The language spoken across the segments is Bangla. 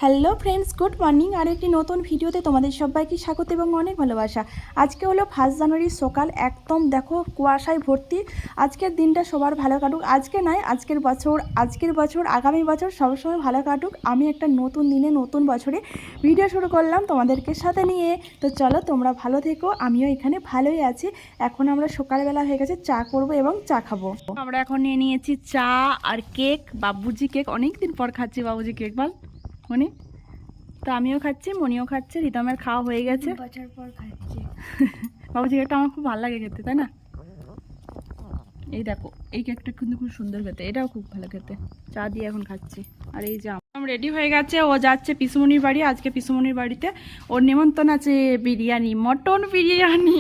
Hello friends, good morning. আর একটি নতুন ভিডিওতে তোমাদের সবাইকে স্বাগত এবং অনেক ভালোবাসা। আজকে হলো 1 জানুয়ারি সকাল, একদম দেখো কুয়াশায় ভর্তি। আজকের দিনটা সবার ভালো কাটুক, আজকে নয় আজকের বছর আগামী বছর সবসময় ভালো কাটুক। আমি একটা নতুন দিনে নতুন বছরে ভিডিও শুরু করলাম তোমাদেরকে সাথে নিয়ে। তো চলো তোমরা ভালো থেকো, আমিও এখানে ভালোই আছি। এখন আমরা সকালবেলা হয়ে গেছে, চা করব এবং চা খাবো। আমরা এখন নিয়ে নিয়েছি চা আর কেক, বাবুজি কেক। অনেক দিন পর খাচ্ছি বাবুজি কেক, বল মনি। তো আমিও খাচ্ছি, মনিও খাচ্ছে, রিতমের খাওয়া হয়ে গেছে। বছর পর খাচ্ছি বাবুজি কেকটা আমার খুব ভালো লাগে খেতে, তাই না? এই দেখো, এই কেকটা কিন্তু খুব সুন্দর খেতে, এটাও খুব ভালো খেতে। চা দিয়ে এখন খাচ্ছি। আর এই যে রেডি হয়ে গেছে, ও যাচ্ছে পিসুমনির বাড়ি। আজকে পিসুমনির বাড়িতে ওর নিমন্ত্রণ আছে, বিরিয়ানি, মটন বিরিয়ানি।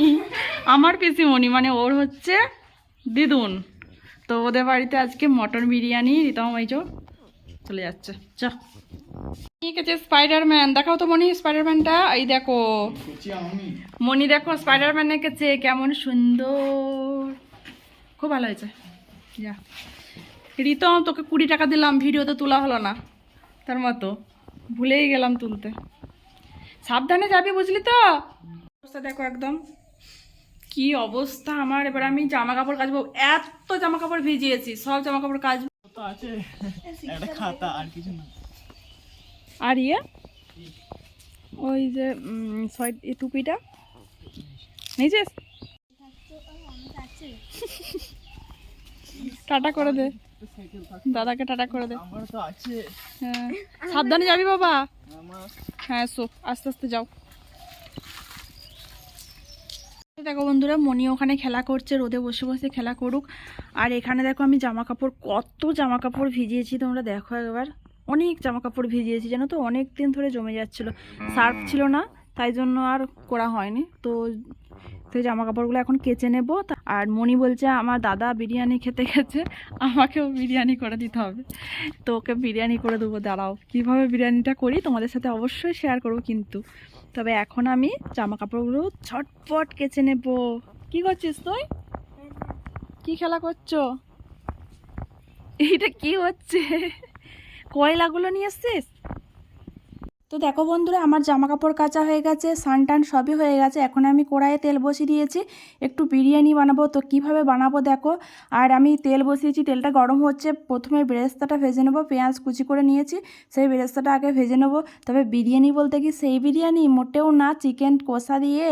আমার পিসুমনি মানে ওর হচ্ছে দিদুন, তো ওদের বাড়িতে আজকে মটন বিরিয়ানি। রিতম এই চলে যাচ্ছে। চ ঠিক আছে, স্পাইডারম্যান দেখাও তো মনি, স্পাইডারম্যানটা। এই দেখো মনি, দেখো স্পাইডারম্যান এঁকেছে, কেমন সুন্দর, খুব ভালো হয়েছে। যা রিতম, তোকে 20 টাকা দিলাম, ভিডিওতে তোলা হলো না, তার মতো ভুলেই গেলাম তুলতে। সাবধানে যাবি, বুঝলি তো? অবস্থা দেখো একদম কি অবস্থা আমার। এবার আমি জামা কাপড় কাচবো, এত জামা কাপড় ভিজিয়েছি, সব জামা কাপড় কাচবো। আছে একটা খাতা আর কিছু না। আর ইয়ে ওই যে এই টুপিটা নিয়েছিস? টাটা করে দে দাদাকে, টাটা করে দে। আমার তো আছে। হ্যাঁ, সাবধানে যাবি বাবা। আমার হ্যাঁ এসো, আস্তে আস্তে যাও। দেখো বন্ধুরা, মনি ওখানে খেলা করছে, রোদে বসে বসে খেলা করুক। আর এখানে দেখো আমি জামা কাপড়, কত জামা কাপড় ভিজিয়েছি তোমরা দেখো একবার। অনেক জামা কাপড় ভিজিয়েছি জানো তো, অনেক দিন ধরে জমে যাচ্ছিল, সার্ফ ছিল না, তাই জন্য আর করা হয়নি। তো জামা কাপড়গুলো এখন কেচে নেব। আর মনি বলছে আমার দাদা বিরিয়ানি খেতে গেছে, আমাকেও বিরিয়ানি করে দিতে হবে। তো ওকে বিরিয়ানি করে দেবো, দাঁড়াও কীভাবে বিরিয়ানিটা করি তোমাদের সাথে অবশ্যই শেয়ার করবো কিন্তু। তবে এখন আমি জামা কাপড়গুলো ঝটপট কেচে নেব। কি করছিস তুই? কি খেলা করছো? এইটা কি হচ্ছে? কয়লাগুলো নিয়ে এসছিস? তো দেখো বন্ধুরা, আমার জামা কাপড় কাচা হয়ে গেছে, স্নান টান সবই হয়ে গেছে। এখন আমি কড়াইয়ে তেল বসিয়ে দিয়েছি, একটু বিরিয়ানি বানাবো। তো কিভাবে বানাবো দেখো। আর আমি তেল বসিয়েছি, তেলটা গরম হচ্ছে। প্রথমে বেরেস্তাটা ভেজে নেবো, পেঁয়াজ কুচি করে নিয়েছি, সেই বেরেস্তাটা আগে ভেজে নেবো। তবে বিরিয়ানি বলতে কি সেই বিরিয়ানি মোটেও না, চিকেন কষা দিয়ে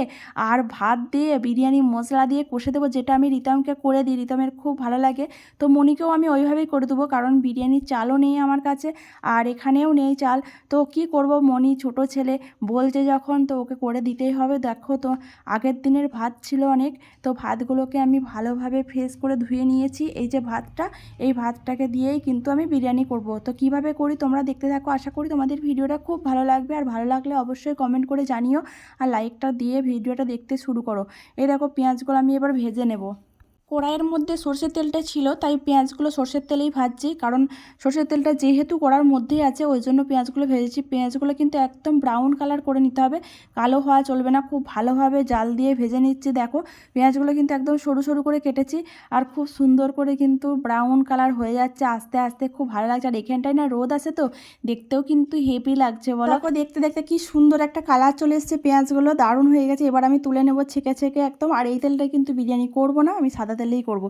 আর ভাত দিয়ে বিরিয়ানি মশলা দিয়ে কষে দেবো, যেটা আমি রিতমকে করে দিই, রিতমের খুব ভালো লাগে। তো মনিকেও আমি ওইভাবেই করে দেবো, কারণ বিরিয়ানির চালও নেই আমার কাছে, আর এখানেও নেই চাল। তো কি করব, মনি ছোট ছেলে বলছে যখন, তো ওকে করে দিতেই হবে। দেখো তো আগের দিনের ভাত ছিল অনেক, তো ভাতগুলোকে আমি ভালোভাবে ফ্রেশ করে ধুয়ে নিয়েছি। এই যে ভাতটা, এই ভাতটাকে দিয়েই কিন্তু আমি বিরিয়ানি করব। তো কিভাবে করি তোমরা দেখতে থাকো, আশা করি তোমাদের ভিডিওটা খুব ভালো লাগবে। আর ভালো লাগলে অবশ্যই কমেন্ট করে জানিও, আর লাইকটা দিয়ে ভিডিওটা দেখতে শুরু করো। এই দেখো পেঁয়াজগুলো আমি এবার ভেজে নেব। কড়াইয়ের মধ্যে সর্ষের তেলটা ছিল, তাই পেঁয়াজগুলো সর্ষের তেলেই ভাজছি, কারণ সর্ষের তেলটা যেহেতু কড়ার মধ্যেই আছে, ওই জন্য পেঁয়াজগুলো ভেজেছি। পেঁয়াজগুলো কিন্তু একদম ব্রাউন কালার করে নিতে হবে, কালো হওয়া চলবে না। খুব ভালোভাবে জাল দিয়ে ভেজে নিচ্ছি। দেখো পেঁয়াজগুলো কিন্তু একদম সরু সরু করে কেটেছি, আর খুব সুন্দর করে কিন্তু ব্রাউন কালার হয়ে যাচ্ছে আস্তে আস্তে, খুব ভালো লাগছে। আর এখানটায় না রোদ আছে, তো দেখতেও কিন্তু হেভি লাগছে বলো। দেখো দেখতে দেখতে কি সুন্দর একটা কালার চলে এসছে, পেঁয়াজগুলো দারুণ হয়ে গেছে। এবার আমি তুলে নেবো ছেঁকে ছেঁকে একদম। আর এই তেলটা কিন্তু বিরিয়ানি করবো না, আমি সাদা তেলেই করব।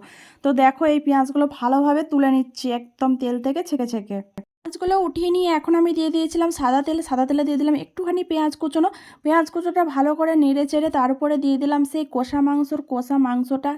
তো দেখো এই পেঁয়াজগুলো ভালোভাবে তুলে নিচ্ছি একদম তেল থেকে ছেঁকে ছেঁকে। পেঁয়াজগুলো উঠিয়ে নিয়ে এখন আমি দিয়ে দিয়েছিলাম সাদা তেল, সাদা তেলে দিয়ে দিলাম একটুখানি পেঁয়াজ কুচোনো। পেঁয়াজ কুচোটা ভালো করে নেড়ে চেড়ে তার উপরে দিয়ে দিলাম সেই কষা মাংসটা,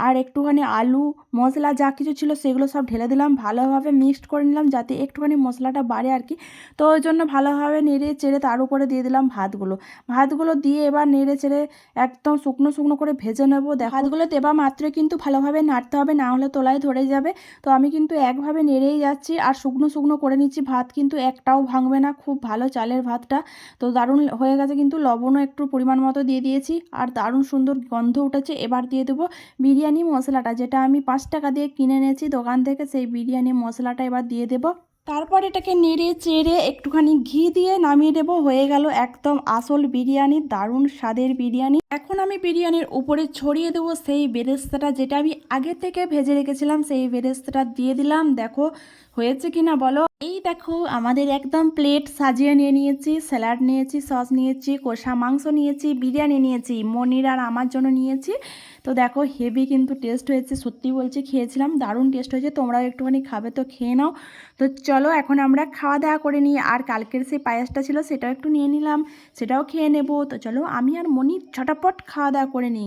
আর একটুখানি আলু মশলা যা কিছু ছিল সেগুলো সব ঢেলে দিলাম, ভালোভাবে মিক্সড করে নিলাম যাতে একটুখানি মশলাটা বাড়ে আর কি। তো ওই জন্য ভালোভাবে নেড়ে চেড়ে তার উপরে দিয়ে দিলাম ভাতগুলো দিয়ে এবার নেড়ে চেড়ে একদম শুকনো শুকনো করে ভেজে নেবো। ভাতগুলো দেবা মাত্রই কিন্তু ভালোভাবে নাড়তে হবে, না হলে তোলায় ধরে যাবে। তো আমি কিন্তু একভাবে নেড়েই যাচ্ছি আর শুকনো শুকনো করে নিচ্ছি। ভাত কিন্তু একটাও ভাঙবে না, খুব ভালো চালের ভাতটা। তো দারুণ হয়ে গেছে, কিন্তু লবণও একটু পরিমাণ মতো দিয়ে দিয়েছি, আর দারুণ সুন্দর গন্ধ উঠেছে। এবার দিয়ে দেবো বিরিয়ানি মশলাটা, যেটা আমি 5 টাকা দিয়ে কিনে এনেছি দোকান থেকে, সেই বিরিয়ানি মশলাটা এবার দিয়ে দেবো। তারপর এটাকে নেড়ে চেড়ে একটুখানি ঘি দিয়ে নামিয়ে দেবো। হয়ে গেল একদম আসল বিরিয়ানি, দারুণ স্বাদের বিরিয়ানি। এখন আমি বিরিয়ানির উপরে ছড়িয়ে দেবো সেই বেরেস্তাটা, যেটা আমি আগে থেকে ভেজে রেখেছিলাম, সেই বেরেস্তাটা দিয়ে দিলাম। দেখো হয়েছে কি না বলো। এই দেখো আমাদের একদম প্লেট সাজিয়ে নিয়ে নিয়েছি, স্যালাড নিয়েছি, সস নিয়েছি, কষা মাংস নিয়েছি, বিরিয়ানি নিয়েছি, মনির আর আমার জন্য নিয়েছি। তো দেখো হেভি কিন্তু টেস্ট হয়েছে, সত্যি বলছি খেয়েছিলাম দারুণ টেস্ট হয়েছে। তোমরাও একটুখানি খাবে তো খেয়ে নাও। তো চলো এখন আমরা খাওয়া দাওয়া করে নিই। আর কালকের সেই পায়েসটা ছিল সেটাও একটু নিয়ে নিলাম, সেটাও খেয়ে নেবো। তো চলো আমি আর মনি ঝটাপট খাওয়া দাওয়া করে নিই।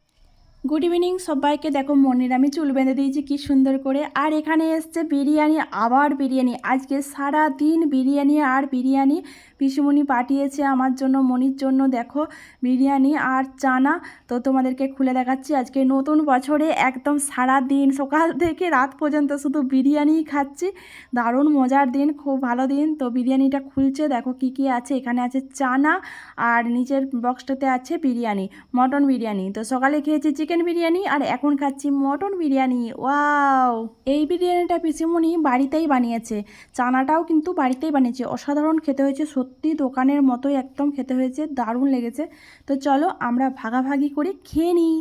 গুড ইভিনিং সবাইকে। দেখো মনির আমি চুল বেঁধে দিয়েছি কি সুন্দর করে। আর এখানে এসছে বিরিয়ানি, আবার বিরিয়ানি। আজকে সারা দিন বিরিয়ানি আর বিরিয়ানি। পিসুমণি পাঠিয়েছে আমার জন্য, মনির জন্য দেখো বিরিয়ানি আর চানা। তো তোমাদেরকে খুলে দেখাচ্ছি। আজকে নতুন বছরে একদম সারা দিন সকাল থেকে রাত পর্যন্ত শুধু বিরিয়ানিই খাচ্ছি। দারুণ মজার দিন, খুব ভালো দিন। তো বিরিয়ানিটা খুলছে, দেখো কি কি আছে। এখানে আছে চানা আর নিচের বক্সটাতে আছে বিরিয়ানি, মটন বিরিয়ানি। তো সকালে খেয়েছি চিকেন বিরিয়ানি আর এখন খাচ্ছি মটন বিরিয়ানি। ওয়াও! এই বিরিয়ানিটা পিসিমণি বাড়িতেই বানিয়েছে, চানাটাও কিন্তু বাড়িতেই বানিয়েছে। অসাধারণ খেতে হয়েছে, সত্যি দোকানের মতোই একদম খেতে হয়েছে, দারুণ লেগেছে। তো চলো আমরা ভাগাভাগি করে খেয়ে নিই।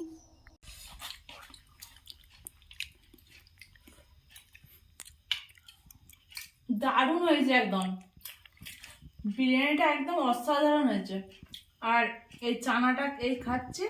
দারুণ হয়েছে একদম, বিরিয়ানিটা একদম অসাধারণ হয়েছে। আর এই চানাটা এই খাচ্ছে